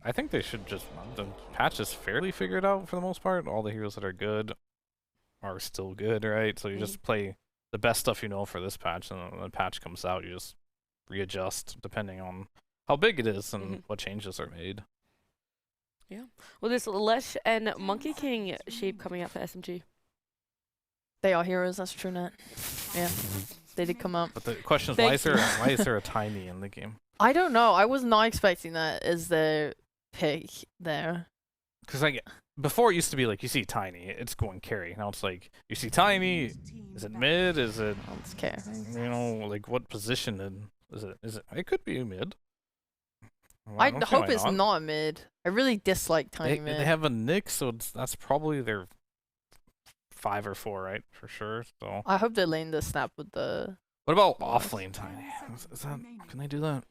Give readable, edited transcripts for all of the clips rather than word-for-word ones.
I think they should just the patch is fairly figured out for the most part. All the heroes that are good are still good, right? So you just play the best stuff you know for this patch, and when the patch comes out, you just readjust depending on how big it is and what changes are made. Yeah. Well, there's Lesh and Monkey King sheep coming out for SMG. They are heroes, that's true, Nat. Yeah. They did come up. But the question is, why is there a tiny in the game? I don't know. I was not expecting that as their pick there. Because like before it used to be like you see tiny, it's going carry. Now it's like you see tiny, is it mid? Is it? It's carry. You know, like what position is it? Is it? It could be mid. Well, I don't see hope why it's not mid. I really dislike tiny mid. They have a Nyx, so that's probably their 5 or 4, right? For sure. So I hope they lane the snap with the. what about off lane tiny? Is that, can they do that?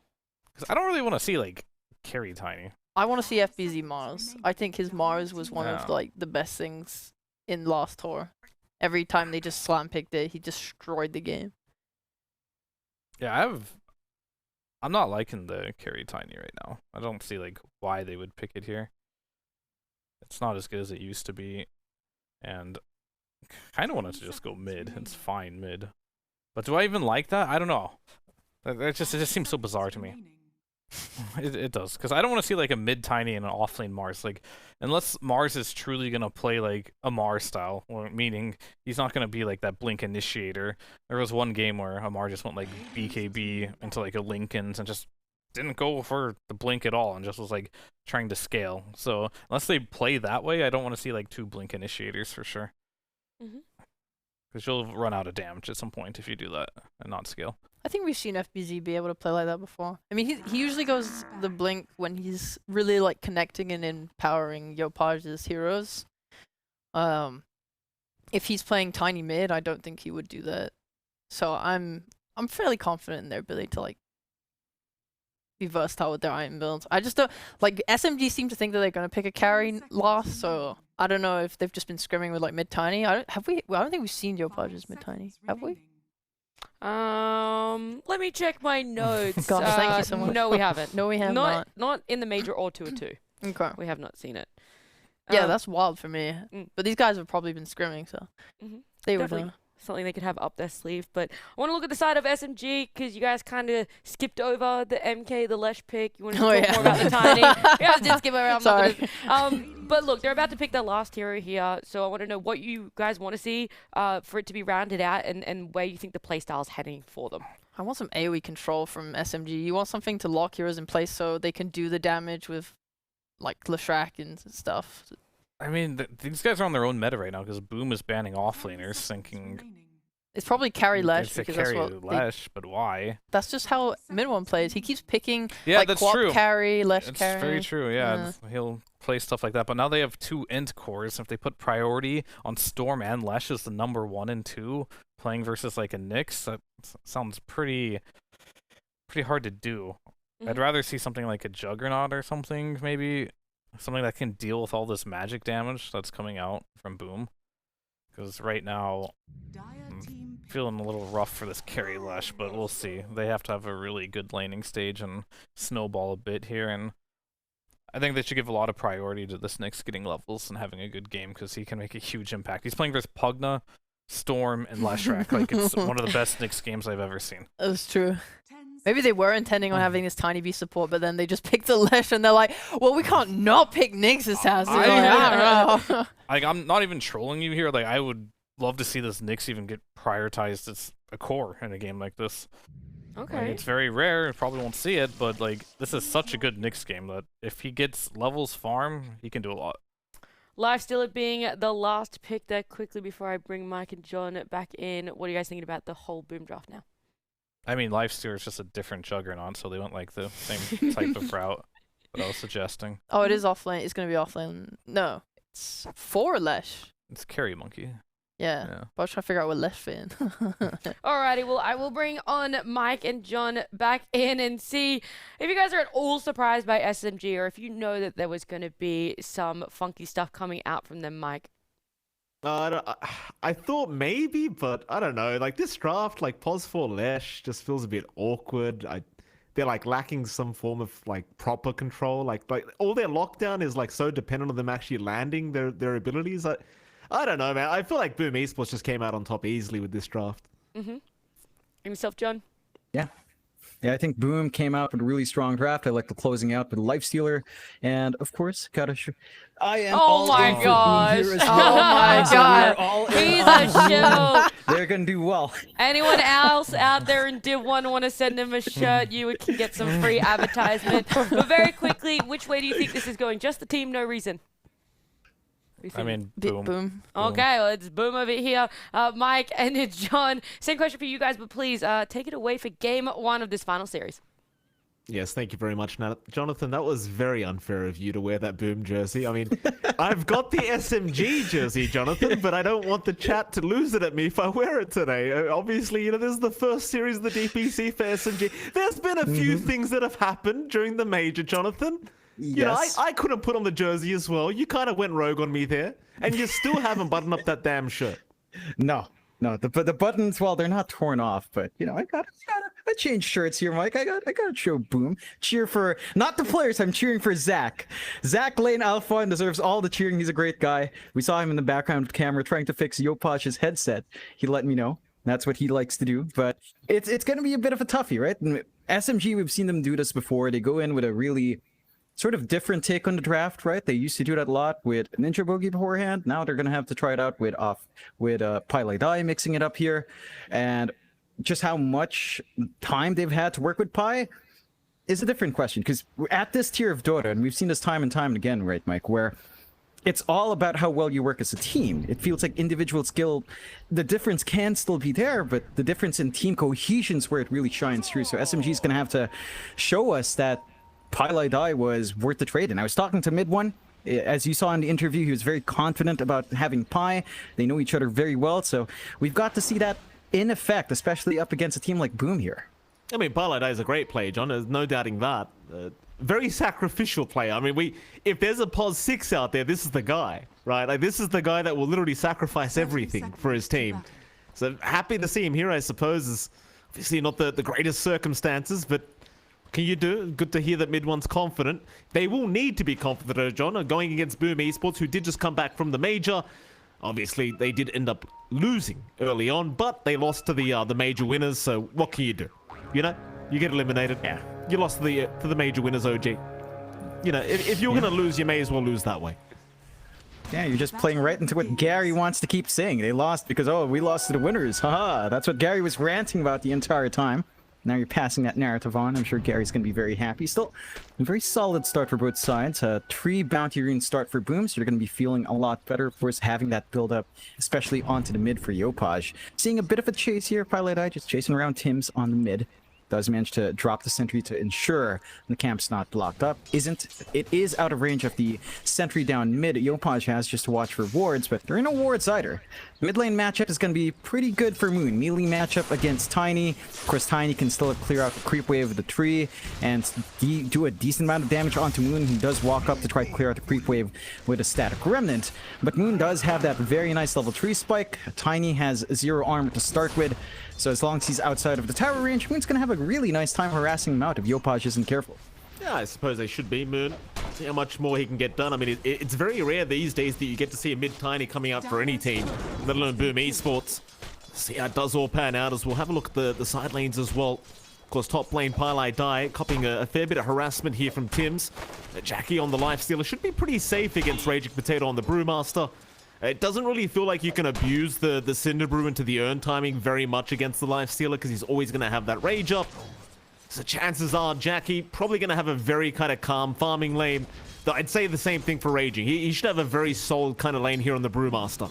Because I don't really want to see like carry tiny. I want to see FBZ Mars. I think his Mars was one of like the best things in last tour. Every time they just slam picked it, he destroyed the game. Yeah, I'm not liking the carry tiny right now. I don't see like why they would pick it here. It's not as good as it used to be, and kind of wanted to just go mid. It's fine mid, but do I even like that? I don't know. It just seems so bizarre to me. It does, because I don't want to see like a mid tiny and an offlane Mars. Like, unless Mars is truly gonna play like a Mars style, or meaning he's not gonna be like that blink initiator. There was one game where Amar just went like BKB into like a Lincoln's and just didn't go for the blink at all, and just was like trying to scale. So unless they play that way, I don't want to see like 2 blink initiators for sure. Because you'll run out of damage at some point if you do that and not scale. I think we've seen FBZ be able to play like that before. I mean, he usually goes the blink when he's really like connecting and empowering Yopage's heroes. If he's playing tiny mid, I don't think he would do that. So I'm fairly confident in their ability to like be versatile with their item builds. I just don't like SMG seem to think that they're gonna pick a carry last, so I don't know if they've just been scrimming with like mid tiny. I don't think we've seen Yopage's mid tiny, have we? Let me check my notes. Gosh, thank you so much. No, we haven't. No, we have not. Not in the major or 2 or 2. Okay. We have not seen it. Yeah, that's wild for me. But these guys have probably been scrimming, so they would know. Something they could have up their sleeve. But I want to look at the side of SMG because you guys kind of skipped over the MK, the Lesh pick. You want to talk more about the Tiny? Yeah, just skip around. Sorry. But look, they're about to pick their last hero here, so I want to know what you guys want to see for it to be rounded out and where you think the playstyle is heading for them. I want some AoE control from SMG. You want something to lock heroes in place so they can do the damage with like Leshrac and stuff. I mean, these guys are on their own meta right now because Boom is banning offlaners, thinking it's probably carry Lesh it's because carry that's what Lesh, but why? That's just how Mid-1 plays. He keeps picking like that's true. carry, Lesh It's carry. very true, yeah. He'll play stuff like that, but now they have 2 int cores. If they put priority on Storm and Lesh as the number 1 and 2, playing versus like a Nyx, that sounds pretty hard to do. I'd rather see something like a Juggernaut or something, maybe. Something that can deal with all this magic damage that's coming out from Boom. Because right now, I'm feeling a little rough for this carry Lesh, but we'll see. They have to have a really good laning stage and snowball a bit here, and I think they should give a lot of priority to this Nyx getting levels and having a good game, because he can make a huge impact. He's playing versus Pugna, Storm, and Leshrac. Like, it's one of the best Nyx games I've ever seen. That's true. Maybe they were intending on having this Tiny B support, but then they just picked the Lesh and they're like, well, we can't not pick Nyx's house. I don't know. Like, I'm not even trolling you here. Like, I would love to see this Nyx even get prioritized as a core in a game like this. Okay. Like, it's very rare. You probably won't see it, but like, this is such a good Nyx game that if he gets levels farm, he can do a lot. Lifestealer being the last pick there quickly before I bring Mike and John back in. What are you guys thinking about the whole Boom draft now? I mean, Lifestealer is just a different Juggernaut, so they went like the same type of route that I was suggesting. Oh, it is offlane. It's going to be offlane. No, it's for Lesh. It's Carry Monkey. Yeah. But I was trying to figure out what Lesh fit in. Alrighty, well, I will bring on Mike and John back in and see if you guys are at all surprised by SMG or if you know that there was going to be some funky stuff coming out from them, Mike. I thought maybe, but I don't know. Like this draft, like pos for Lesh just feels a bit awkward. they're like lacking some form of like proper control. Like all their lockdown is like so dependent on them actually landing their abilities. I don't know, man. I feel like Boom Esports just came out on top easily with this draft. Mm-hmm. And yourself, John? Yeah. Yeah, I think Boom came out with a really strong draft. I like the closing out with Lifestealer. And of course, I am Oh my gosh. here as Oh well. my So we are god. all in He's on a show. They're going to do well. Anyone else out there in Div 1 want to send him a shirt, you can get some free advertisement. But very quickly, which way do you think this is going? Just the team, no reason. I mean, boom. Boom. Okay, well, it's Boom over here. Mike and it's John. Same question for you guys, but please take it away for game 1 of this final series. Yes, thank you very much, Jonathan. That was very unfair of you to wear that Boom jersey. I mean, I've got the SMG jersey, Jonathan, but I don't want the chat to lose it at me if I wear it today. Obviously, this is the first series of the DPC for SMG. There's been a few things that have happened during the major, Jonathan. Yes. I couldn't put on the jersey as well. You kind of went rogue on me there, and you still haven't buttoned up that damn shirt. No, the buttons, well, they're not torn off, but I changed shirts here, Mike. I got to show Boom. Cheer for not the players. I'm cheering for Zach. Zach Lane Alpha and deserves all the cheering. He's a great guy. We saw him in the background with the camera trying to fix Yopash's headset. He let me know. That's what he likes to do. But it's going to be a bit of a toughie, right? And SMG, we've seen them do this before. They go in with a really sort of different take on the draft, right? They used to do that a lot with Ninja Boogie beforehand. Now they're going to have to try it out with Pilot Dai, mixing it up here. And just how much time they've had to work with Pi is a different question. Because we're at this tier of Dota, and we've seen this time and time again, right, Mike, where it's all about how well you work as a team. It feels like individual skill, the difference can still be there, but the difference in team cohesion is where it really shines through. So SMG is going to have to show us that Pilot Dai was worth the trade. And I was talking to Mid1. As you saw in the interview, he was very confident about having Pi. They know each other very well. So we've got to see that in effect, especially up against a team like Boom here. I mean, Pilot Dai is a great player, John. There's no doubting that. Very sacrificial player. I mean, if there's a POS 6 out there, this is the guy, right? Like, this is the guy that will literally sacrifice everything for his team. So happy to see him here, I suppose. Is obviously not the greatest circumstances, but can you do? Good to hear that Mid1's confident. They will need to be confident, John, going against Boom Esports, who did just come back from the major. Obviously, they did end up losing early on, but they lost to the major winners. So what can you do? You get eliminated. Yeah. You lost to the major winners, OG. If you're gonna lose, you may as well lose that way. Yeah, you're just playing right into what Gary wants to keep saying. They lost because, we lost to the winners. Haha, that's what Gary was ranting about the entire time. Now you're passing that narrative on. I'm sure Gary's going to be very happy. Still, a very solid start for both sides. 3 bounty rune start for Boom, so you're going to be feeling a lot better, of course, having that build up, especially onto the mid for Yopaj. Seeing a bit of a chase here, Pilot Eye just chasing around Tims on the mid. Does manage to drop the sentry to ensure the camp's not blocked up. It is out of range of the sentry down mid. Yopaj has just to watch for wards, but there are no wards either. Mid lane matchup is going to be pretty good for Moon. Melee matchup against Tiny. Of course, Tiny can still clear out the creep wave of the tree and do a decent amount of damage onto Moon, who does walk up to try to clear out the creep wave with a static remnant. But Moon does have that very nice level 3 spike. Tiny has 0 armor to start with. So as long as he's outside of the tower range, Moon's going to have a really nice time harassing him out if Yopaj isn't careful. Yeah, I suppose they should be, Moon. See how much more he can get done. I mean, it's very rare these days that you get to see a mid-tiny coming out for any team, let alone Boom Esports. See how it does all pan out as we'll have a look at the side lanes as well. Of course, top lane Pilot Dai copying a fair bit of harassment here from Tims. Jackie on the Lifestealer should be pretty safe against Raging Potato on the Brewmaster. It doesn't really feel like you can abuse the Cinder Brew into the Urn timing very much against the Lifestealer because he's always going to have that rage up. So chances are Jackie probably going to have a very kind of calm farming lane. Though I'd say the same thing for Raging. He should have a very solid kind of lane here on the Brewmaster.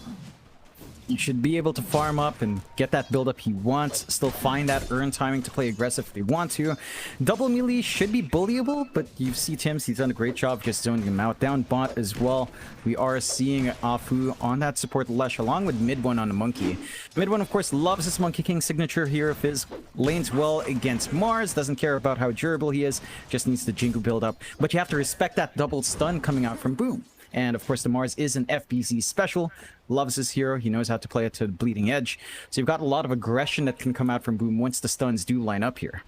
You should be able to farm up and get that build up he wants. Still find that Urn timing to play aggressive if they want to. Double melee should be bullyable, but you see Tims, he's done a great job just zoning him out. Down bot as well. We are seeing Afu on that support Lesh along with Mid1 on the Monkey. Mid1, of course, loves his Monkey King signature here of his. Lanes well against Mars. Doesn't care about how durable he is. Just needs the Jingu build up. But you have to respect that double stun coming out from Boom. And of course, the Mars is an FBZ special. Loves his hero. He knows how to play it to the bleeding edge. So you've got a lot of aggression that can come out from Boom once the stuns do line up here.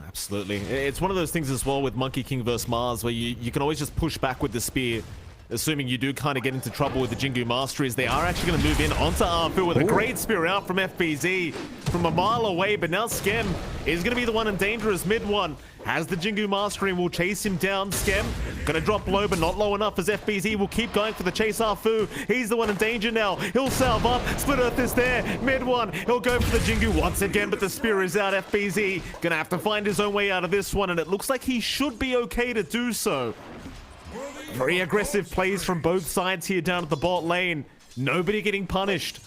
Absolutely. It's one of those things as well with Monkey King versus Mars where you can always just push back with the spear. Assuming you do kind of get into trouble with the Jingu Masteries, they are actually going to move in onto Arfu with a great spear out from FBZ from a mile away, but now Skem is going to be the one in danger as mid one. Has the Jingu Mastery and will chase him down. Skem going to drop low, but not low enough as FBZ will keep going for the chase. Arfu, he's the one in danger now. He'll salve up. Split Earth is there. Mid one, he'll go for the Jingu once again, but the spear is out. FBZ going to have to find his own way out of this one, and it looks like he should be okay to do so. Very aggressive plays from both sides here down at the bot lane. Nobody getting punished.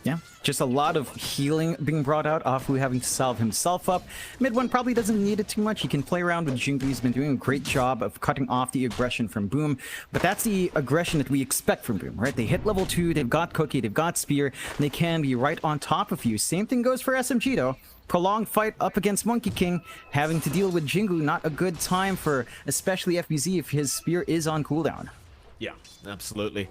Yeah, just a lot of healing being brought out. Afu having to salve himself up. Mid one probably doesn't need it too much. He can play around with Jingu. He's been doing a great job of cutting off the aggression from Boom. But that's the aggression that we expect from Boom, right? They hit level 2, they've got Cookie, they've got Spear, and they can be right on top of you. Same thing goes for SMG though. Prolonged fight up against Monkey King, having to deal with Jingu. Not a good time for especially FBZ if his spear is on cooldown. Yeah, absolutely.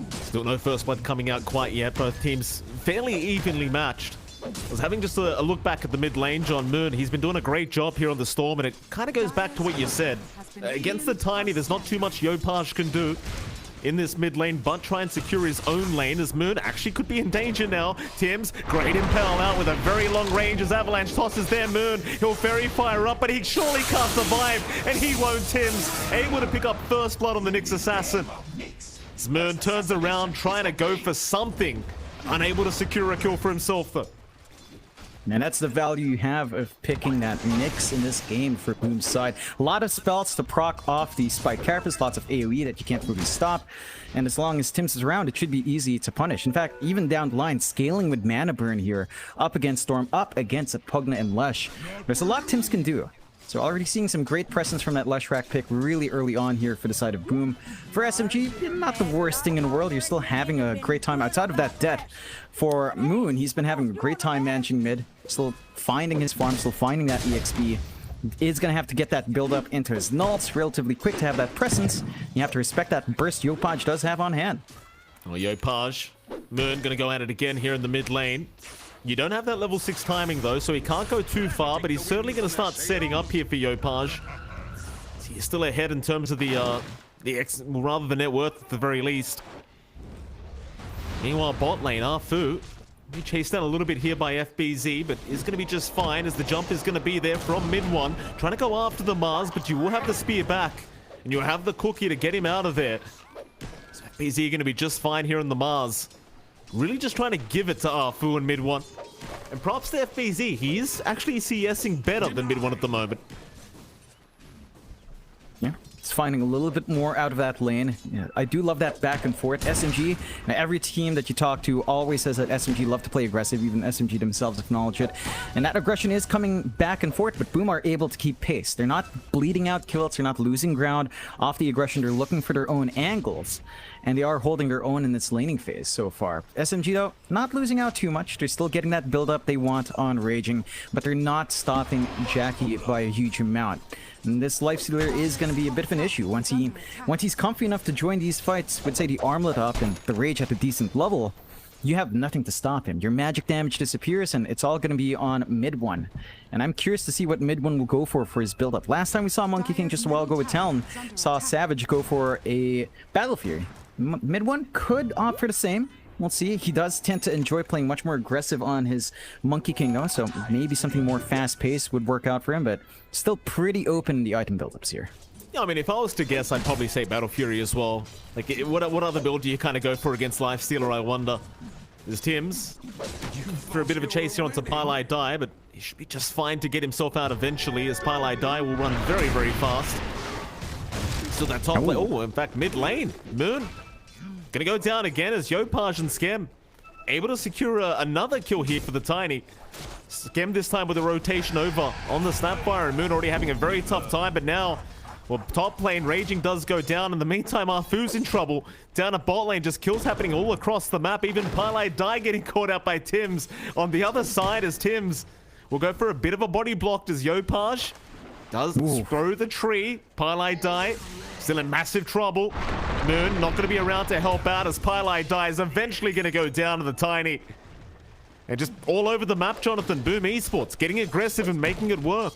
Still no first blood coming out quite yet. Both teams fairly evenly matched. I was having just a look back at the mid lane, John Moon. He's been doing a great job here on the Storm, and it kind of goes back to what you said. Against the Tiny, there's not too much Yopaj can do in this mid lane, but try and secure his own lane as Moon actually could be in danger now. Tim's great impel out with a very long range as Avalanche tosses there. Moon, he'll fairy fire up, but he surely can't survive, and he won't. Tim's able to pick up first blood on the Nyx assassin. As Moon turns around trying to go for something, unable to secure a kill for himself though. And that's the value you have of picking that Nyx in this game for Boom's side. A lot of spells to proc off the Spike Carapace, lots of AoE that you can't really stop. And as long as Tim's is around, it should be easy to punish. In fact, even down the line, scaling with Mana Burn here, up against Storm, up against a Pugna and Lush. There's a lot Tim's can do. So already seeing some great presence from that Lush Rack pick really early on here for the side of Boom. For SMG, not the worst thing in the world. You're still having a great time outside of that debt. For Moon, he's been having a great time managing mid. Still finding his farm, still finding that EXP. Is going to have to get that build up into his nulls relatively quick to have that presence. You have to respect that burst Yopaj does have on hand. Well, Yopaj, Moon going to go at it again here in the mid lane. You don't have that level 6 timing though, so he can't go too far, but he's certainly going to start setting up here for Yopaj. He's still ahead in terms of the net worth at the very least. Meanwhile, bot lane, Arfu, he chased down a little bit here by FBZ, but is going to be just fine as the jump is going to be there from mid one. Trying to go after the Mars, but you will have the spear back, and you'll have the Cookie to get him out of there. So FBZ going to be just fine here on the Mars. Really just trying to give it to Arfu in mid one. And props to FBZ, he is actually CSing better than mid one at the moment. Yeah, it's finding a little bit more out of that lane. Yeah, I do love that back and forth. SMG, every team that you talk to always says that SMG love to play aggressive. Even SMG themselves acknowledge it. And that aggression is coming back and forth, but Boom are able to keep pace. They're not bleeding out kills. They're not losing ground off the aggression. They're looking for their own angles. And they are holding their own in this laning phase so far. SMG, though, not losing out too much. They're still getting that build-up they want on Raging, but they're not stopping Jackie by a huge amount. And this Lifestealer is going to be a bit of an issue. Once he's comfy enough to join these fights with, say, the Armlet up and the Rage at a decent level, you have nothing to stop him. Your magic damage disappears, and it's all going to be on mid one. And I'm curious to see what mid one will go for his build-up. Last time we saw Monkey King just a while ago with Talon, saw Savage go for a Battle Fury. Mid one could opt for the same. We'll see. He does tend to enjoy playing much more aggressive on his Monkey King though, so maybe something more fast-paced would work out for him, but still pretty open in the item buildups here. Yeah, I mean, if I was to guess, I'd probably say Battle Fury as well. Like, what other build do you kind of go for against Lifestealer, I wonder? There's Tim's for a bit of a chase here onto Pylai Dai, but he should be just fine to get himself out eventually, as Pylai Dai will run very, very fast. Still that top lane. Oh, in fact, mid lane. Moon gonna go down again as Yopaj and Skem able to secure another kill here for the Tiny. Skem this time with a rotation over on the Snapfire, and Moon already having a very tough time, but now, well, top lane Raging does go down. In the meantime, Arfu's in trouble. Down at bot lane, just kills happening all across the map. Even Pylai Dai getting caught out by Tim's on the other side as Tim's will go for a bit of a body block as Yopaj does throw the tree. Pylai Dai still in massive trouble. Moon not going to be around to help out as Pylai Dai is eventually going to go down to the Tiny. And just all over the map, Jonathan. Boom Esports getting aggressive and making it work.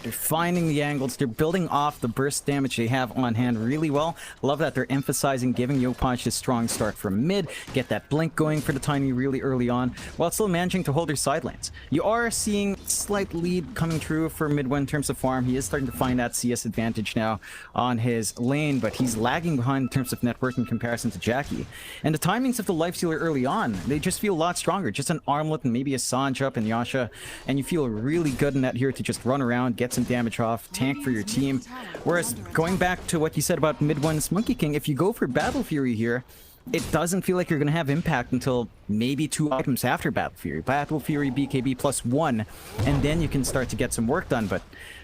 They're finding the angles. They're building off the burst damage they have on hand really well. Love that they're emphasizing giving Yopaj a strong start from mid, get that blink going for the Tiny really early on, while still managing to hold their side lanes. You are seeing slight lead coming true for Midway in terms of farm. He is starting to find that CS advantage now on his lane, but he's lagging behind in terms of network in comparison to Jackie. And the timings of the Lifestealer early on, they just feel a lot stronger. Just an armlet and maybe a Sanj up and Yasha, and you feel really good in that here to just run around, get some damage off, tank for your team. Whereas going back to what you said about mid one's Monkey King, if you go for Battle Fury here, it doesn't feel like you're going to have impact until maybe 2 items after Battle Fury. Battle Fury BKB +1, and then you can start to get some work done. But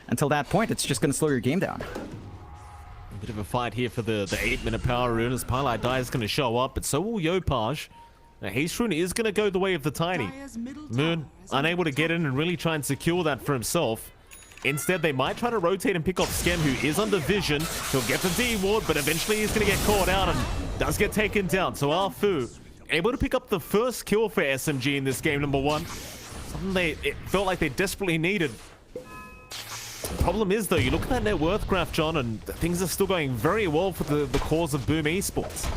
until that point, it's just going to slow your game down. A bit of a fight here for the 8-minute power rune as Pylite Die is going to show up, but so will Yopaj. Now, Haste Rune is going to go the way of the Tiny. Moon unable to get in and really try and secure that for himself. Instead, they might try to rotate and pick off Skem, who is under vision. He'll get the D ward, but eventually he's going to get caught out and does get taken down. So Arfu able to pick up the first kill for SMG in this game, number 1. Something it felt like they desperately needed. The problem is, though, you look at that net worth graph, John, and things are still going very well for the cause of Boom Esports.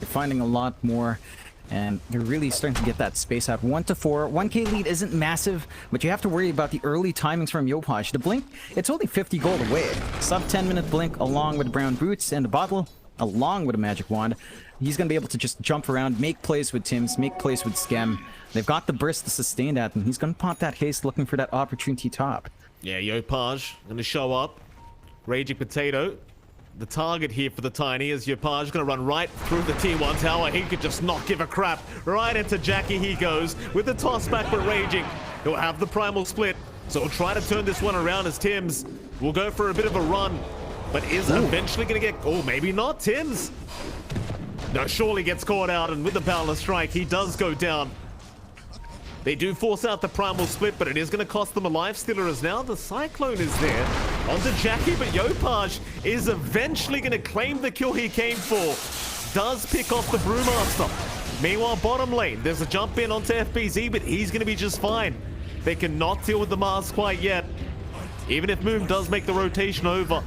They're finding a lot more, and they're really starting to get that space out. 1-4. 1k lead isn't massive, but you have to worry about the early timings from Yopaj. The blink, it's only 50 gold away. Sub 10-minute blink along with brown boots and a bottle, along with a magic wand. He's going to be able to just jump around, make plays with Tims, make plays with Skem. They've got the burst to sustain that, and he's going to pop that haste looking for that opportunity top. Yeah, Yopaj going to show up. Raging Potato. The target here for the Tiny is Yopaj going to run right through the T1 tower. He could just not give a crap. Right into Jackie he goes with the toss back, but Raging. He'll have the primal split. So he'll try to turn this one around as Tims will go for a bit of a run. But is eventually going to get... Oh, maybe not. Tims. No, surely gets caught out. And with the Boundless Strike, he does go down. They do force out the primal split, but it is going to cost them a life stealer as now the Cyclone is there. Onto Jackie, but Yopaj is eventually going to claim the kill he came for. Does pick off the Brewmaster. Meanwhile, bottom lane, there's a jump in onto FBZ, but he's going to be just fine. They cannot deal with the Mars quite yet. Even if Moon does make the rotation over.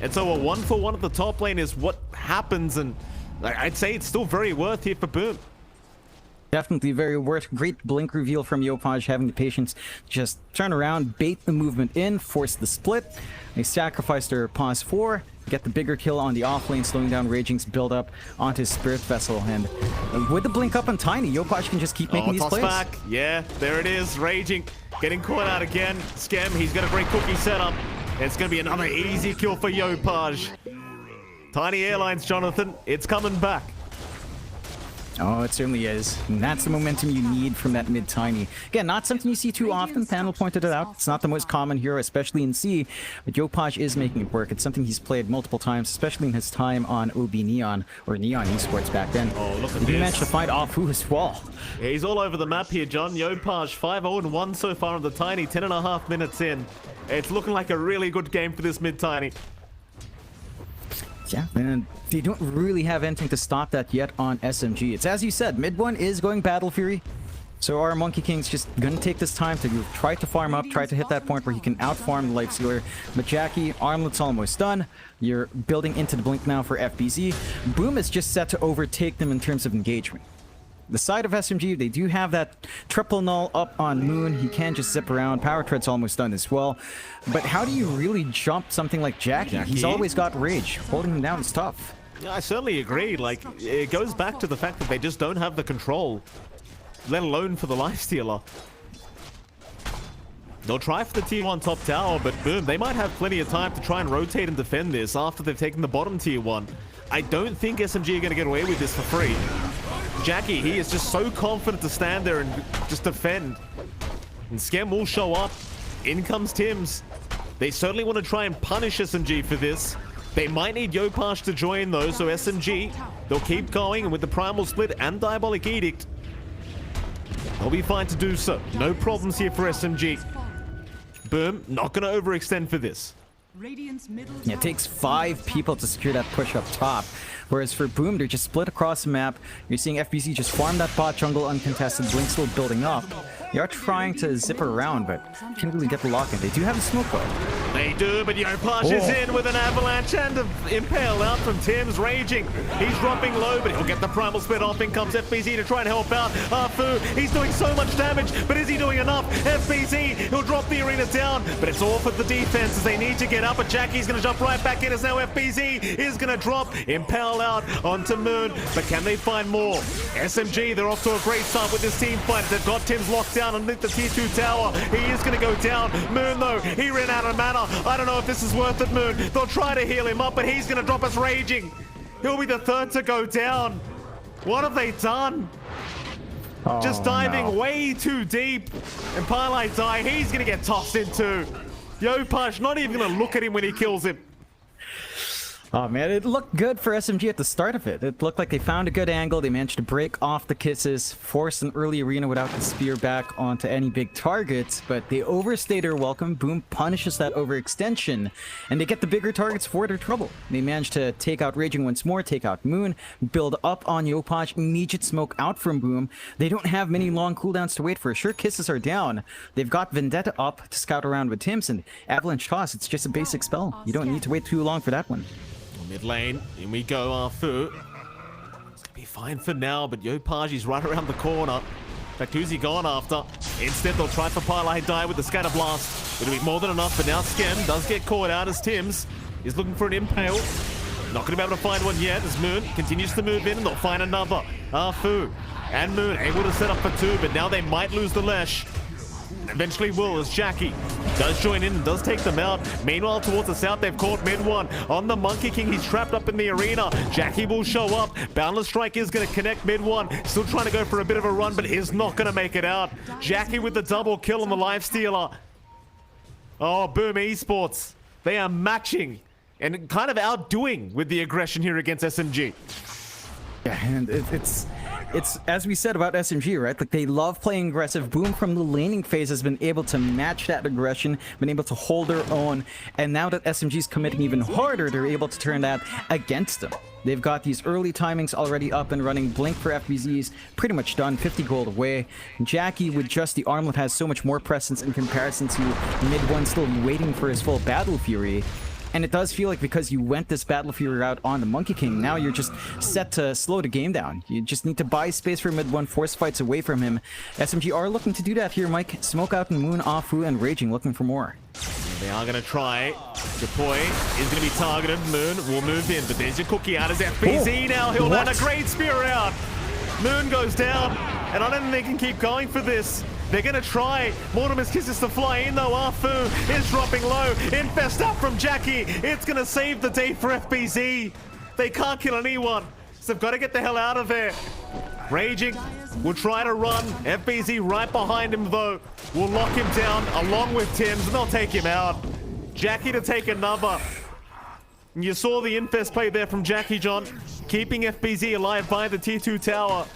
And so a 1-for-1 at the top lane is what happens, and I'd say it's still very worth here for Boom. Definitely very worth. Great blink reveal from Yopaj, having the patience just turn around, bait the movement in, force the split. They sacrifice their pause 4, get the bigger kill on the offlane, slowing down Raging's build up onto his Spirit Vessel. And with the blink up on Tiny, Yopaj can just keep making these plays. Back. Yeah, there it is. Raging getting caught out again. Skem, he's got a great cookie setup. It's going to be another easy kill for Yopaj. Tiny Airlines, Jonathan, it's coming back. Oh, it certainly is. And that's the momentum you need from that mid-Tiny. Again, not something you see too often. Panel pointed it out. It's not the most common hero, especially in C. But Yopaj is making it work. It's something he's played multiple times, especially in his time on OB Neon, or Neon Esports back then. Oh, look at this. He managed to find Afu as well. Yeah, he's all over the map here, John. Yopaj 5-0-1 so far on the Tiny, 10.5 minutes in. It's looking like a really good game for this mid-Tiny. Yeah, and they don't really have anything to stop that yet on SMG. It's as you said, mid one is going Battle Fury. So our Monkey King's just gonna take this time to try to farm up, try to hit that point where he can outfarm the Lifestealer. But Jackie, Armlet's almost done. You're building into the blink now for FBZ. Boom is just set to overtake them in terms of engagement. The side of SMG, they do have that triple null up on Moon. He can just zip around. Power Tread's almost done as well. But how do you really jump something like Jackie? He's always got rage. Holding him down is tough. Yeah, I certainly agree. Like, it goes back to the fact that they just don't have the control, let alone for the Lifestealer. They'll try for the T1 top tower, but boom, they might have plenty of time to try and rotate and defend this after they've taken the bottom tier 1. I don't think SMG are going to get away with this for free. Jackie, he is just so confident to stand there and just defend. And Skem will show up. In comes Tims. They certainly want to try and punish SMG for this. They might need Yopaj to join though, so SMG, they'll keep going, and with the Primal Split and Diabolic Edict, they'll be fine to do so. No problems here for SMG. Boom, not going to overextend for this. Yeah, it takes 5 people to secure that push up top. Whereas for Boom, they're just split across the map. You're seeing FBZ just farm that bot jungle uncontested, Blink still building up. They are trying to zip around, but can't really get the lock in. They do have a smoke though. They do, but Yopash is in with an avalanche and an impale out from Tim's Raging. He's dropping low, but he'll get the primal split off. In comes FBZ to try and help out. Arfu, he's doing so much damage, but is he doing enough? FBZ, he'll drop the arena down, but it's all for the defense as they need to get up. But Jackie's going to jump right back in as now FBZ is going to drop. Impale out onto Moon, but can they find more? SMG, they're off to a great start with this team fight. They've got Tim's locked down underneath the tier 2 tower. He is going to go down. Moon, though, he ran out of mana. I don't know if this is worth it, Moon. They'll try to heal him up, but he's going to drop us Raging. He'll be the third to go down. What have they done? Just diving way too deep. And Parlay die. He's going to get tossed into. Yopash not even going to look at him when he kills him. Oh man, it looked good for SMG at the start of it. It looked like they found a good angle. They managed to break off the kisses, force an early arena without the spear back onto any big targets, but they overstayed their welcome. Boom punishes that overextension, and they get the bigger targets for their trouble. They managed to take out Raging once more, take out Moon, build up on Yopash, immediate smoke out from Boom. They don't have many long cooldowns to wait for. Sure, kisses are down. They've got Vendetta up to scout around with Tims, and Avalanche Toss, it's just a basic spell. You don't need to wait too long for that one. Mid lane, in we go, Arfu. It's gonna be fine for now, but Yopaji's right around the corner. In fact, who's he gone after? Instead, they'll try for Parlay Die with the Scatter Blast. It'll be more than enough, but now Skem does get caught out as Tims is looking for an impale. Not gonna be able to find one yet as Moon continues to move in, and they'll find another. Arfu and Moon able to set up for 2, but now they might lose the Lesh. Eventually will, as Jackie does join in and does take them out. Meanwhile, towards the south, they've caught mid one on the Monkey King. He's trapped up in the arena. Jackie will show up. Boundless Strike is going to connect mid one. Still trying to go for a bit of a run, but is not going to make it out. Jackie with the double kill on the Lifestealer. Oh, Boom Esports. They are matching and kind of outdoing with the aggression here against SMG. Yeah, and it's as we said about SMG, right? Like, they love playing aggressive. Boom from the laning phase has been able to match that aggression, been able to hold their own, and now that SMG's committing even harder, they're able to turn that against them. They've got these early timings already up and running. Blink for FBZ's pretty much done, 50 gold away. Jackie with just the armlet has so much more presence in comparison to mid one still waiting for his full Battle Fury. And it does feel like because you went this Battle Fury route on the Monkey King, now you're just set to slow the game down. You just need to buy space for mid one, force fights away from him. SMG are looking to do that here, Mike. Smoke out and Moon, Afu, and Raging looking for more. They are going to try. Deploy is going to be targeted. Moon will move in, but there's your cookie out as FBZ now. He'll land a great spear out. Moon goes down, and I don't think they can keep going for this. They're going to try. Mortimer's Kisses to fly in, though. Arfu is dropping low. Infest up from Jackie. It's going to save the day for FBZ. They can't kill anyone, so they've got to get the hell out of there. Raging will try to run. FBZ right behind him, though. Will lock him down along with Tims, and they'll take him out. Jackie to take another. And you saw the Infest play there from Jackie, John. Keeping FBZ alive by the tier 2 tower.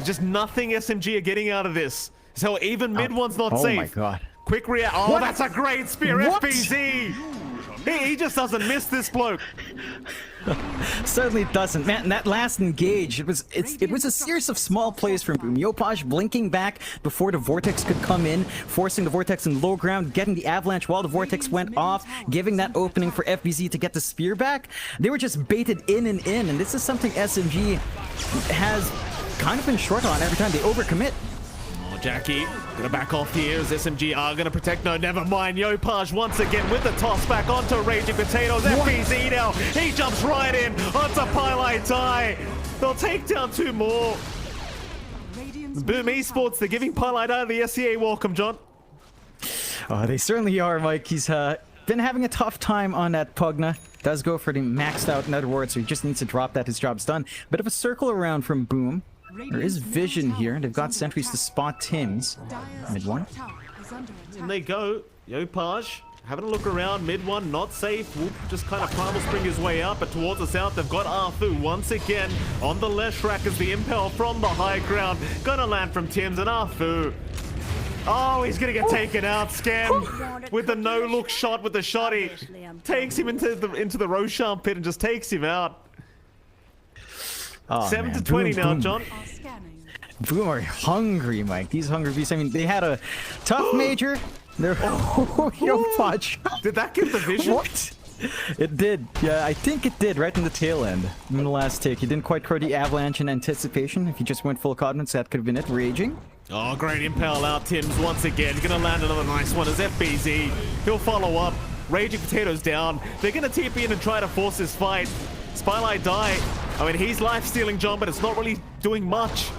Just nothing SMG are getting out of this. So even mid one's not safe. Oh my god. Quick react. Oh, what? That's a great spear, what? FBZ. He just doesn't miss this bloke. Certainly doesn't. Man, that last engage, it was a series of small plays from Boom. Yopash blinking back before the Vortex could come in, forcing the Vortex in low ground, getting the Avalanche while the Vortex went off, giving that opening for FBZ to get the spear back. They were just baited in, and this is something SMG has kind of been short on every time they overcommit. Jackie gonna back off here as SMG are gonna protect. No, never mind. Yopash once again with the toss back onto Raging Potatoes. FBZ now, he jumps right in onto Parlay Die. They'll take down 2 more. Boom Esports, they're giving Parlay Die the SCA welcome, John. Oh, they certainly are, Mike. He's been having a tough time on that Pugna. Does go for the maxed out Netherward, so he just needs to drop that. His job's done. Bit of a circle around from Boom. There is vision here. They've got sentries to spot Tims. Mid one. And they go. Yopash having a look around. Mid one, not safe. Will just kind of primal spring his way up. But towards the south, they've got Arfu once again on the left track as the impel from the high ground. Gonna land from Tims and Arfu. Oh, he's gonna get taken out. Scam with the no-look shot with the shotty. Takes him into the Roshan pit and just takes him out. Oh, 7 to man. 20 Boom, now, boom. John. Boom are hungry, Mike. These hungry beasts. I mean, they had a tough major. They're yo fudge. Did that give the vision? What? It did. Yeah, I think it did right in the tail end. In the last take, he didn't quite crow the avalanche in anticipation. If he just went full confidence, that could have been it. Raging. Oh, great impale out, Tim's once again. Gonna land another nice one as FBZ. He'll follow up. Raging Potatoes down. They're gonna TP in and try to force this fight. Spylight die. I mean, he's life-stealing, John, but it's not really doing much.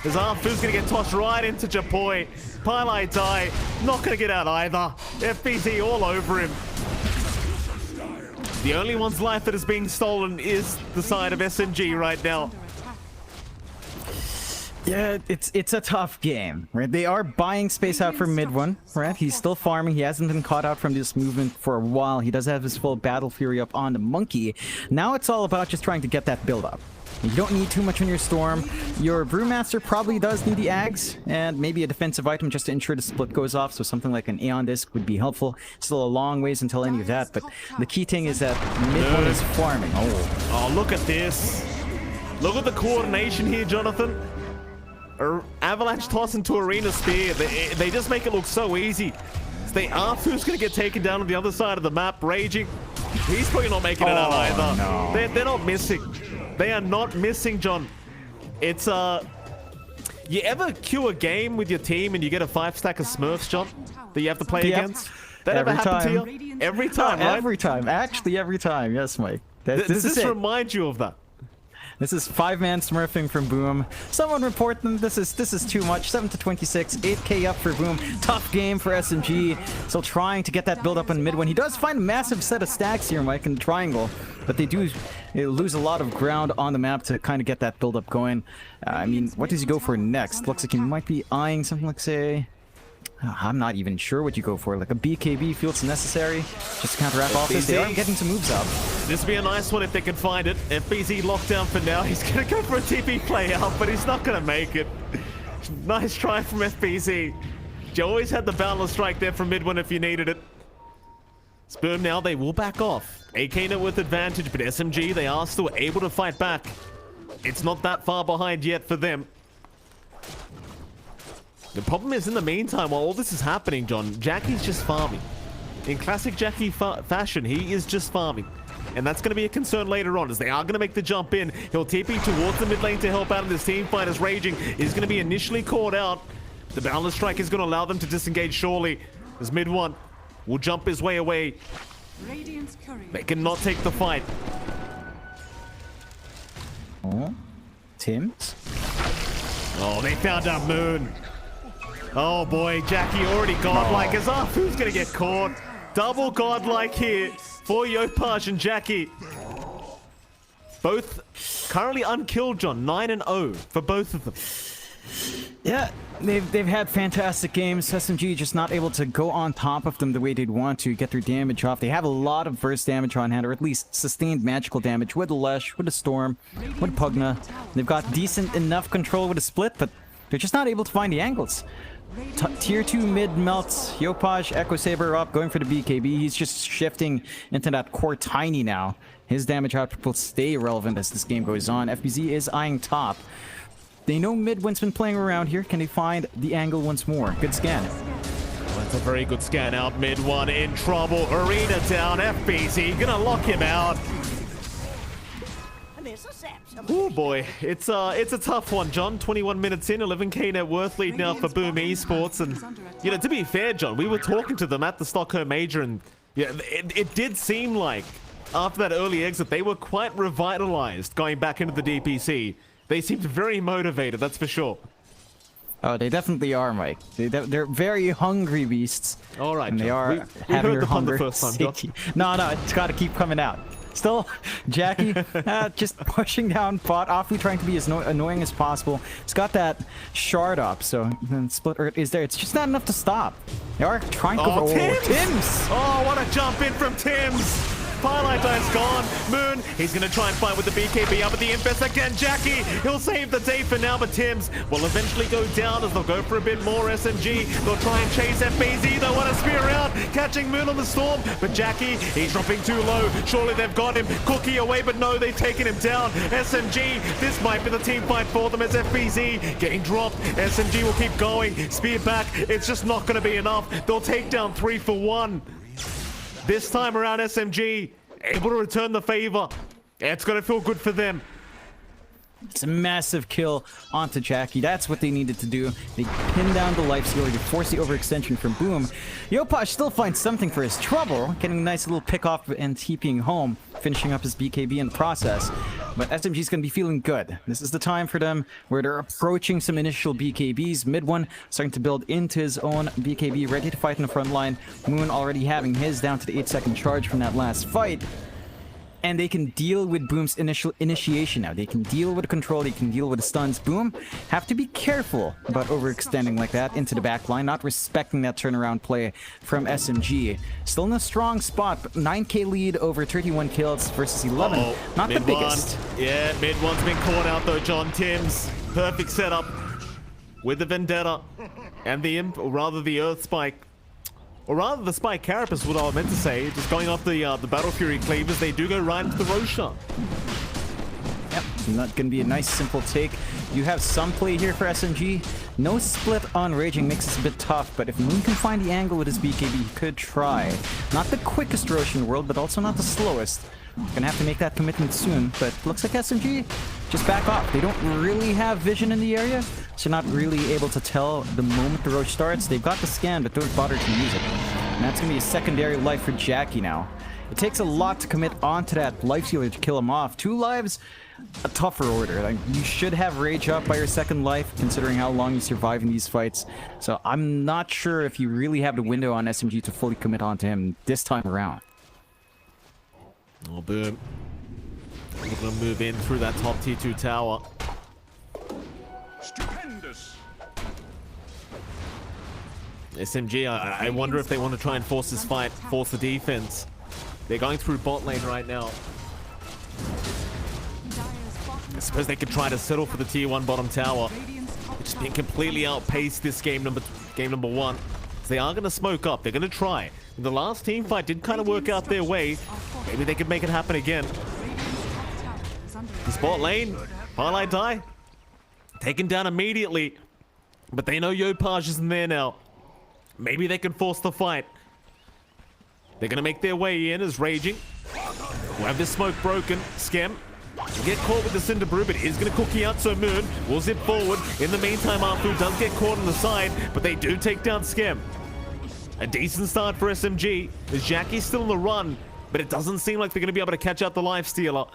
As Arfu's gonna get tossed right into Japoi. Spylight die. Not gonna get out either. FBZ all over him. The only one's life that is being stolen is the side of SMG right now. Yeah, it's a tough game, right? They are buying space out for mid one, right? He's still farming. He hasn't been caught out from this movement for a while. He does have his full Battle Fury up on the Monkey. Now it's all about just trying to get that build up. You don't need too much on your Storm. Your Brewmaster probably does need the Ags, and maybe a defensive item just to ensure the split goes off, so something like an Aeon Disc would be helpful. Still a long ways until any of that, but the key thing is that mid one is farming. Oh, look at this. Look at the coordination here, Jonathan. Avalanche toss into Arena Spear. They just make it look so easy. Arthur's going to get taken down on the other side of the map. Raging. He's probably not making it out either. No. They're not missing. They are not missing, John. It's, you ever queue a game with your team and you get a 5-stack of Smurfs, John, that you have to play against? That ever happened to you? Every time, right? Every time. Actually, every time. Yes, Mike. Does this remind you of that? This is 5-man smurfing from Boom. Someone report them. This is too much. 7 to 26, 8k up for Boom. Tough game for SMG. Still trying to get that build up in mid one. He does find a massive set of stacks here, Mike, in the triangle, but they do lose a lot of ground on the map to kind of get that build up going. I mean, what does he go for next? Looks like he might be eyeing something like, say, I'm not even sure what you go for. Like a BKB feels necessary. Just to counteract off this. They are getting some moves up. This would be a nice one if they can find it. FBZ locked down for now. He's going to go for a TP play out, but he's not going to make it. Nice try from FBZ. You always had the Boundless Strike there from mid one if you needed it. Sperm now, they will back off. AK net with advantage, but SMG, they are still able to fight back. It's not that far behind yet for them. The problem is, in the meantime, while all this is happening, John, Jackie's just farming. In classic Jackie fashion, he is just farming. And that's going to be a concern later on, as they are going to make the jump in. He'll TP towards the mid lane to help out in this team fight, as Raging is going to be initially caught out. The Boundless Strike is going to allow them to disengage surely, as mid one will jump his way away. They cannot take the fight. Oh, Tim's? Oh, they found out Moon. Oh boy, Jackie already godlike. As who's gonna get caught? Double godlike here for Yopaj and Jackie. Both currently unkilled, John. 9-0 for both of them. Yeah, they've had fantastic games. SMG just not able to go on top of them the way they'd want to get their damage off. They have a lot of burst damage on hand, or at least sustained magical damage with the Lesh, with the Storm, with Pugna. They've got decent enough control with a split, but they're just not able to find the angles. Tier 2 mid melts. Yopaj, Echo Saber up, going for the BKB. He's just shifting into that core Tiny now. His damage output will stay relevant as this game goes on. FBZ is eyeing top. They know Midwin's been playing around here. Can they find the angle once more? Good scan. That's a very good scan out. Mid one in trouble. Arena down. FBZ gonna lock him out. Oh boy, it's a tough one, John. 21 minutes in, 11k net worth lead now for Boom Esports, and you know, to be fair, John, we were talking to them at the Stockholm Major, and yeah, it did seem like after that early exit they were quite revitalized going back into the DPC. They seemed very motivated, that's for sure. Oh, they definitely are, Mike. They're very hungry beasts. All right, and John. they are we having heard their the pun the hunger. first time, John. No, it's got to keep coming out. Still, Jackie just pushing down bot, Afu trying to be as annoying as possible. It's got that shard up, so then split Earth is there. It's just not enough to stop. They are trying to go for Tims! Tims! Oh, what a jump in from Tims! Firelight Eye's gone. Moon, he's going to try and fight with the BKB up at the Infest again. Jackie, he'll save the day for now, but Tims will eventually go down as they'll go for a bit more SMG. They'll try and chase FBZ. They want to spear out, catching Moon on the storm, but Jackie, he's dropping too low. Surely they've got him. Cookie away, but no, they've taken him down. SMG, this might be the team fight for them as FBZ getting dropped. SMG will keep going. Spear back. It's just not going to be enough. They'll take down 3 for 1. This time around, SMG able to return the favor. It's going to feel good for them. It's a massive kill onto Jackie. That's what they needed to do. They pinned down the life stealer to force the overextension from Boom. Yopaj still finds something for his trouble, getting a nice little pick off and TPing home, finishing up his BKB in the process. But SMG's going to be feeling good. This is the time for them where they're approaching some initial BKBs. Mid one starting to build into his own BKB, ready to fight in the front line. Moon already having his down to the 8-second charge from that last fight. And they can deal with Boom's initial initiation now. They can deal with the control, they can deal with the stuns. Boom have to be careful about overextending like that into the back line, not respecting that turnaround play from SMG. Still in a strong spot, but 9k lead over 31 kills versus 11. Not the biggest. Yeah, mid one's been caught out though, John. Tims. Perfect setup with the Vendetta and the Imp, or rather the Earth Spike. Or rather, the Spike Carapace, what I meant to say, just going off the Battle Fury Cleavers, they do go right into the Roshan. Yep, not going to be a nice, simple take. You have some play here for SMG. No split on Raging makes this a bit tough, but if Moon can find the angle with his BKB, he could try. Not the quickest Roshan in the world, but also not the slowest. Gonna have to make that commitment soon, but looks like SMG just back off. They don't really have vision in the area, so not really able to tell the moment the Roche starts. They've got the scan, but don't bother to use it. And that's gonna be a secondary life for Jackie now. It takes a lot to commit onto that life stealer to kill him off. 2 lives, a tougher order. Like, you should have rage up by your second life, considering how long you survive in these fights. So I'm not sure if you really have the window on SMG to fully commit onto him this time around. Oh, Boom. We're going to move in through that top tier 2 tower. Stupendous. SMG, I wonder if they want to try and force this fight, force the defense. They're going through bot lane right now. I suppose they could try to settle for the tier 1 bottom tower. It's been completely outpaced this game number 1. So they are going to smoke up. They're going to try. The last team fight did kind of work out their way. Maybe they could make it happen again. The bot lane, Firelight die, taken down immediately. But they know Yopaj isn't there now. Maybe they can force the fight. They're going to make their way in as Raging will have this smoke broken. Skem will get caught with the Cinder Brew, but is going to cookie out, so Moon will zip forward. In the meantime, Arfu does get caught on the side, but they do take down Skem. A decent start for SMG, as Jackie's still on the run, but it doesn't seem like they're going to be able to catch out the Life Stealer.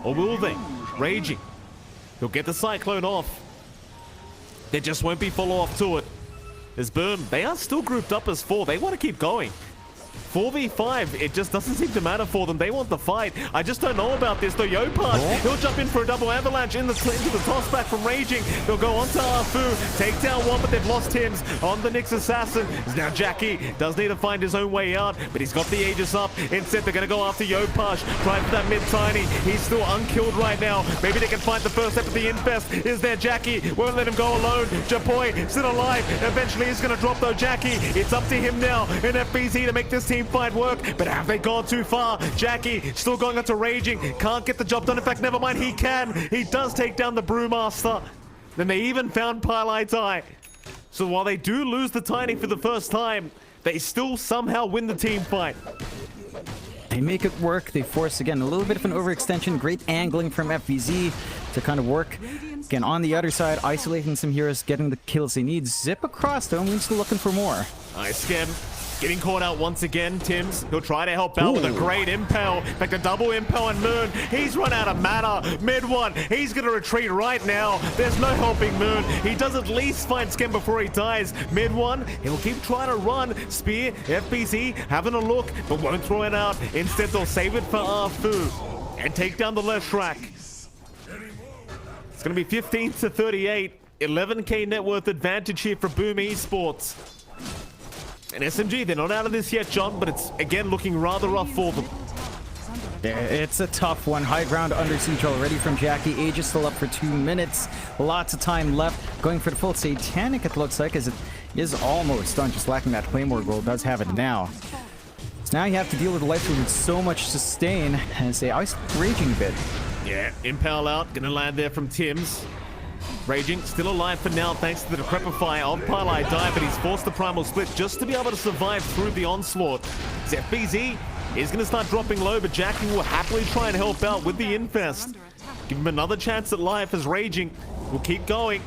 Or will they? Raging. He'll get the Cyclone off. There just won't be follow-off to it. There's Boom. They are still grouped up as 4. They want to keep going. 4v5, it just doesn't seem to matter for them. They want the fight. I just don't know about this though. Yopaj, he'll jump in for a double avalanche into the toss back from Raging. They'll go on to Arfu, take down one, but they've lost Tims on the Nyx Assassin. Now Jackie does need to find his own way out, but he's got the Aegis up. Instead, they're going to go after Yopaj, trying for that mid-tiny. He's still unkilled right now. Maybe they can find the first step of the Infest. Is there Jackie? Won't let him go alone. Japoy still alive. Eventually, he's going to drop though Jackie. It's up to him now in FBZ to make this team fight work, but have they gone too far? Jackie still going on to Raging, can't get the job done. In fact, never mind, he can. He does take down the Brewmaster. Then they even found Firelight Eye. So while they do lose the Tiny for the first time, they still somehow win the team fight. They make it work. They force, again, a little bit of an overextension. Great angling from FVZ to kind of work. Again, on the other side, isolating some heroes, getting the kills they need. Zip across, though, and still looking for more. Nice Skem. Getting caught out once again, Tims. He'll try to help out with a great impel. In fact, a double impel on Moon. He's run out of mana. Mid one. He's going to retreat right now. There's no helping Moon. He does at least find Skem before he dies. Mid one. He'll keep trying to run. Spear, FBZ, having a look, but won't throw it out. Instead, they'll save it for Arfu and take down the left track. It's going to be 15-38. 11k net worth advantage here for Boom Esports. And SMG, they're not out of this yet, John, but it's, again, looking rather rough for them. Yeah, it's a tough one. High ground under siege already from Jackie. Age is still up for 2 minutes. Lots of time left. Going for the full Satanic, it looks like, as it is almost done. Just lacking that Claymore gold. Does have it now. So now you have to deal with the life with so much sustain. And say, I was raging a bit. Yeah, Impale out. Gonna land there from Tim's. Raging, still alive for now thanks to the Decrepify of Pylai Die, but he's forced the Primal Split just to be able to survive through the onslaught. ZFBZ is going to start dropping low, but Jackie will happily try and help out with the Infest. Give him another chance at life as Raging will keep going.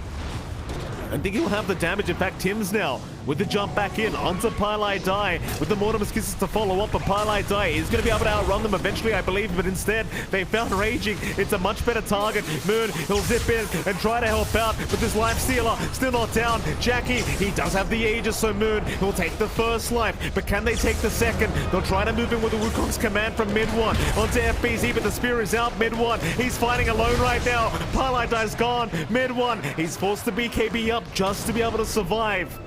I think he'll have the damage. In fact, Tim's now with the jump back in onto Pylai Die with the Mortimer's Kisses to follow up, but Pylai Die is going to be able to outrun them eventually, I believe, but instead they found Raging. It's a much better target. Moon, he'll zip in and try to help out, but this Life Stealer still not down. Jackie, he does have the Aegis, so Moon, he'll take the first life, but can they take the second? They'll try to move in with the Wukong's command from mid one onto FBZ, but the spear is out mid one. He's fighting alone right now. Pylai Die's gone. Mid one, he's forced to BKB up just to be able to survive.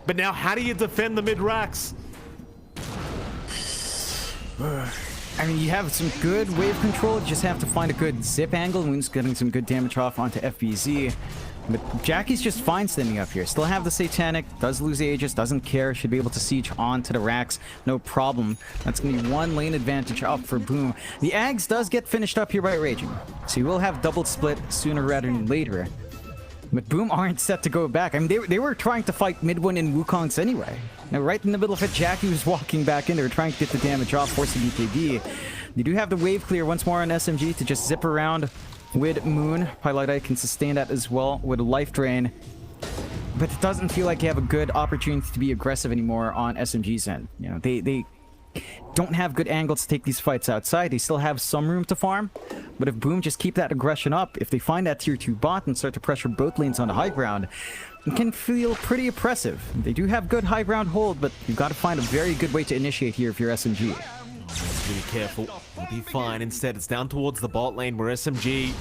But now, how do you defend the mid-racks? I mean, you have some good wave control. You just have to find a good zip angle. Moon's getting some good damage off onto FBZ. But Jackie's just fine standing up here. Still have the Satanic. Does lose Aegis. Doesn't care. Should be able to siege onto the racks. No problem. That's going to be one lane advantage up for Boom. The Ags does get finished up here by Raging. So you will have double split sooner rather than later. But Boom aren't set to go back. I mean, they were trying to fight mid one in Wukong's anyway. Now, right in the middle of it, Jackie was walking back in. They were trying to get the damage off, forcing BKB. They do have the wave clear once more on SMG to just zip around with Moon. Pylai Die can sustain that as well with a life drain. But it doesn't feel like you have a good opportunity to be aggressive anymore on SMG's end. You know, they don't have good angles to take these fights outside. They still have some room to farm. But if Boom just keep that aggression up, if they find that tier 2 bot and start to pressure both lanes on the high ground, it can feel pretty oppressive. They do have good high ground hold, but you've got to find a very good way to initiate here if you're SMG. Be careful. We'll be fine. Instead, it's down towards the bot lane where SMG...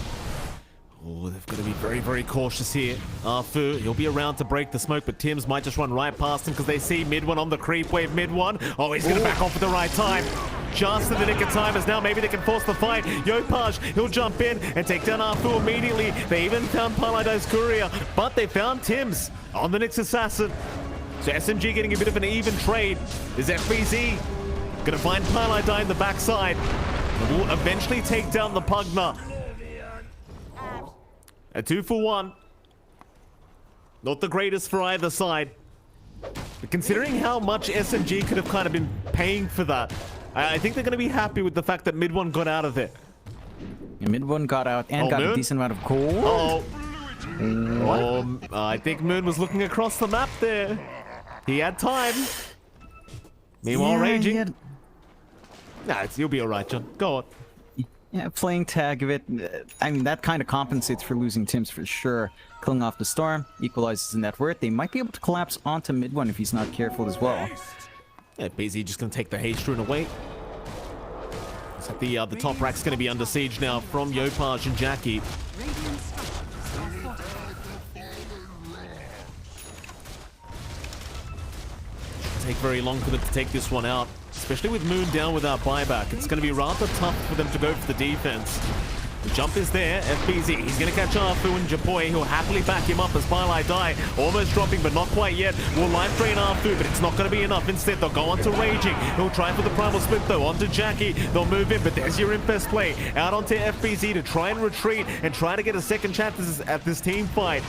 Oh, they've got to be very, very cautious here. Fu, he'll be around to break the smoke, but Tim's might just run right past him because they see mid one on the creep wave. Mid one. Oh, he's going to back off at the right time. Just in the nick of time, as now maybe they can force the fight. Yopaj, he'll jump in and take down Fu immediately. They even found Pylai Die's courier, but they found Tim's on the next assassin. So SMG getting a bit of an even trade. Is FBZ going to find Pylai Die in the backside and will eventually take down the Pugna. A 2-for-1. Not the greatest for either side. But considering how much SMG could have kind of been paying for that, I think they're going to be happy with the fact that mid one got out of it. Yeah, mid one got out and got Moon? a decent amount of gold. I think Moon was looking across the map there. He had time. Meanwhile, Yeah, Raging. Nah, you'll be alright, John. Go on. Yeah, playing tag of it. I mean, that kind of compensates for losing Tim's for sure. Killing off the Storm equalizes the net worth. They might be able to collapse onto mid one if he's not careful as well. Yeah, BZ just going to take the haste rune away. Looks like the top rack's going to be under siege now from Yopaj and Jackie. Shouldn't take very long for them to take this one out. Especially with Moon down without buyback. It's going to be rather tough for them to go for the defense. The jump is there. FBZ, he's going to catch Fu and Japoi. He'll happily back him up as Pylai Die. Almost dropping, but not quite yet. Will life drain Fu, but it's not going to be enough. Instead, they'll go on to Raging. He'll try for the Primal Split, though. Onto Jackie. They'll move in, but there's your Infest play. Out onto FBZ to try and retreat and try to get a second chance at this team fight.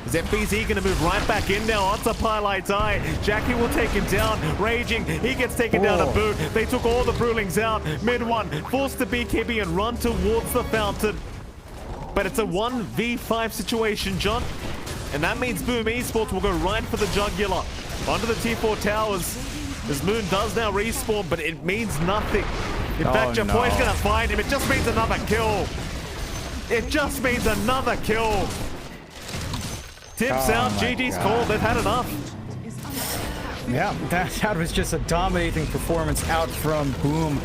Is FBZ going to move right back in now onto Pylai Die? Jackie will take him down. Raging, he gets taken down a boot. They took all the Brewlings out. Mid one, forced to BKB and run towards the fountain. But it's a 1v5 situation, John. And that means Boom Esports will go right for the jugular. Onto the T4 towers. As Moon does now respawn, but it means nothing. In fact, Japoi's going to find him. It just means another kill. It just means another kill. Tips out, GG's call, they've had enough. Yeah, that was just a dominating performance out from Boom.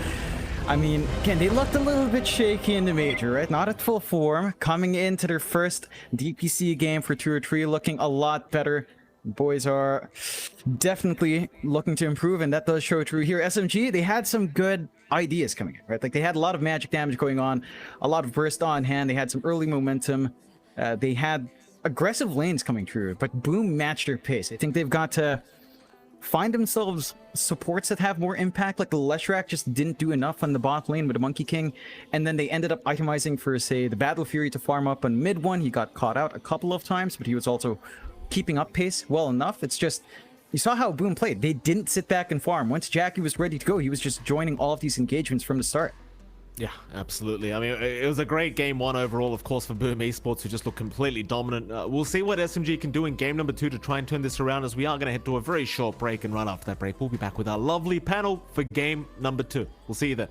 I mean, again, they looked a little bit shaky in the major, right? Not at full form. Coming into their first DPC game for 2 or 3, looking a lot better Boys are definitely looking to improve, and that does show true here. SMG, they had some good ideas coming in, right? Like they had a lot of magic damage going on, a lot of burst on hand. They had some early momentum. They had aggressive lanes coming through, but Boom matched their pace. I think they've got to find themselves supports that have more impact. Like the Leshrac just didn't do enough on the bot lane with the Monkey King, and then they ended up itemizing for, say, the Battle Fury to farm up on mid one. He got caught out a couple of times, but he was also keeping up pace well enough. It's just, you saw how Boom played. They didn't sit back and farm. Once Jackie was ready to go, he was just joining all of these engagements from the start. Yeah, absolutely. I mean, it was a great game one overall, of course, for Boom Esports, who just looked completely dominant. We'll see what SMG can do in game number 2 to try and turn this around, as we are going to head to a very short break, and right after that break, we'll be back with our lovely panel for game number 2. We'll see you then.